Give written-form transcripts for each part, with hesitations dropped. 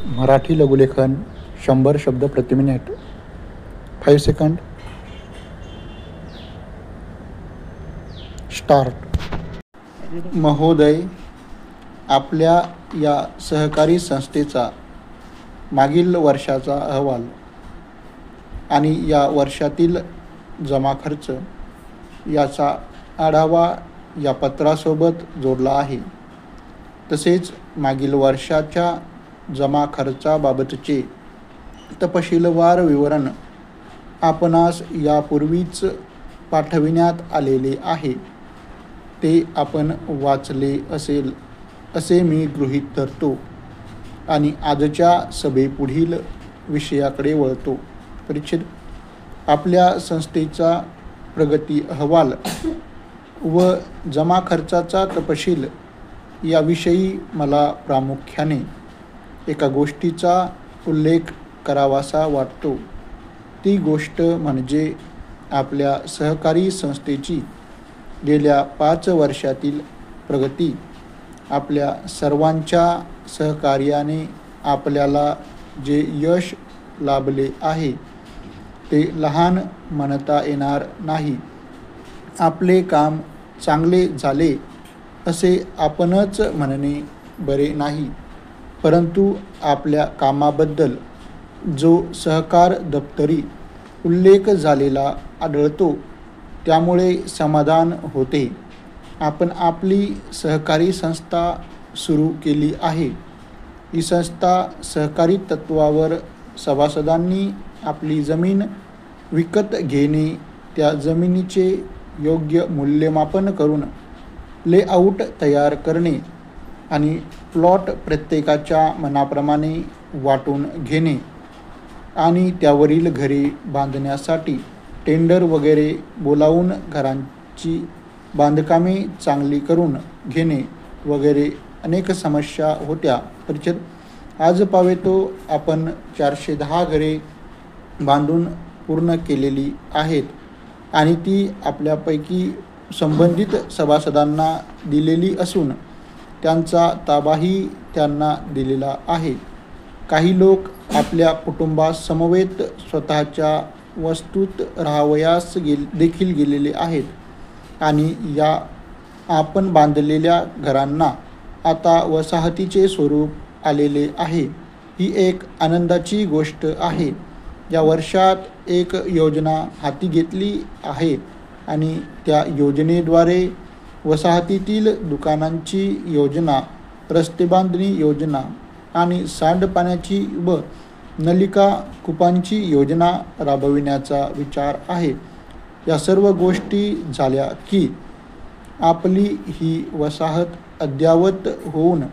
मराठी लघुलेखन 100 शब्द प्रति minute. 5 second. Start. महोदय, आपल्या या सहकारी संस्थेचा मागील वर्षाचा अहवाल आणि या वर्षातील जमा खर्च याचा आढावा या पत्रासोबत जोडला आहे. तसेच मागील वर्षाच्या जमा खर्चाबाबतचे तपशीलवार विवरण आपणास यापूर्वीच पाठविण्यात आलेले आहे. ते आपण वाचले असेल असे मी गृहीत धरतो आणि आजच्या सभेपुढील विषयाकडे वळतो. परिच्छेद. आपल्या संस्थेचा प्रगती अहवाल व जमा खर्चाचा तपशील याविषयी मला प्रामुख्याने एका गोष्टीचा उल्लेख करावासा वाटतो. ती गोष्ट म्हणजे आपल्या सहकारी संस्थेची गेल्या 5 वर्षातील प्रगती. आपल्या सर्वांच्या सहकार्याने आपल्याला जे यश लाभले आहे ते लहान म्हणता येणार नाही. आपले काम चांगले झाले असे आपणच म्हणणे बरे नाही, परंतु आपल्या कामाबद्दल जो सहकार दप्तरी उल्लेख झालेला आढळतो त्यामुळे समाधान होते. आपण आपली सहकारी संस्था सुरू केली आहे. ही संस्था सहकारी तत्वावर सभासदांनी आपली जमीन विकत घेणे, त्या जमिनीचे योग्य मूल्यमापन करून लेआउट तयार करणे आणि प्लॉट प्रत्येकाच्या मनाप्रमाणे वाटून घेणे आणि त्यावरील घरे बांधण्यासाठी टेंडर वगैरे बोलावून घरांची बांधकामे चांगली करून घेणे वगैरे अनेक समस्या होत्या. परिच्छेद. आज पावेतो आपण 410 घरे बांधून पूर्ण केलेली आहेत आणि ती आपल्यापैकी संबंधित सभासदांना दिलेली असून त्यांचा ताबाही त्यांना दिलेला आहे. काही लोक आपल्या कुटुंबासमवेत स्वतःच्या वस्तीत राहावयास देखील गेलेले आहेत आणि या आपण बांधलेल्या घरांना आता वसाहतीचे स्वरूप आलेले आहे. ही एक आनंदाची गोष्ट आहे. या वर्षात एक योजना हाती घेतली आहे आणि त्या योजनेद्वारे वसाहतीतील दुकानांची योजना, रस्ते बांधणी योजना आणि सांडपाण्याची व नलिका कुपांची योजना राबविण्याचा विचार आहे. या सर्व गोष्टी झाल्या की आपली ही वसाहत अद्ययावत होऊन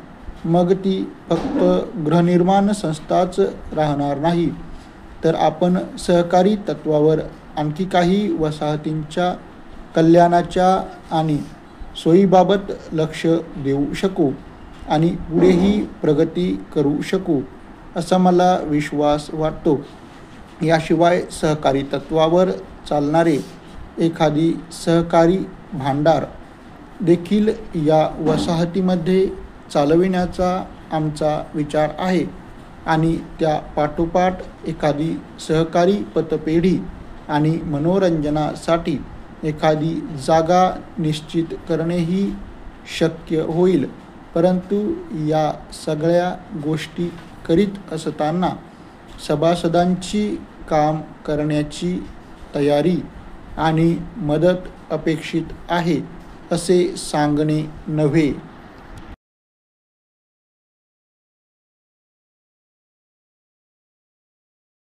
मग ती फक्त गृहनिर्माण संस्थाच राहणार नाही, तर आपण सहकारी तत्वावर आणखी काही वसाहतींच्या कल्याणाच्या आणि सोयीबाबत लक्ष देऊ शकू आणि पुढेही प्रगती करू शकू असा मला विश्वास वाटतो. याशिवाय सहकारी तत्वावर चालणारे एखादी सहकारी भांडार देखील या वसाहतीमध्ये चालविण्याचा आमचा विचार आहे आणि त्या पाठोपाठ एखादी सहकारी पतपेढी आणि मनोरंजनासाठी एखादी जागा निश्चित करणेही शक्य होईल. परंतु या सगळ्या गोष्टी करीत असताना सभासदांची काम करण्याची तयारी आणि मदत अपेक्षित आहे असे सांगणे नव्हे.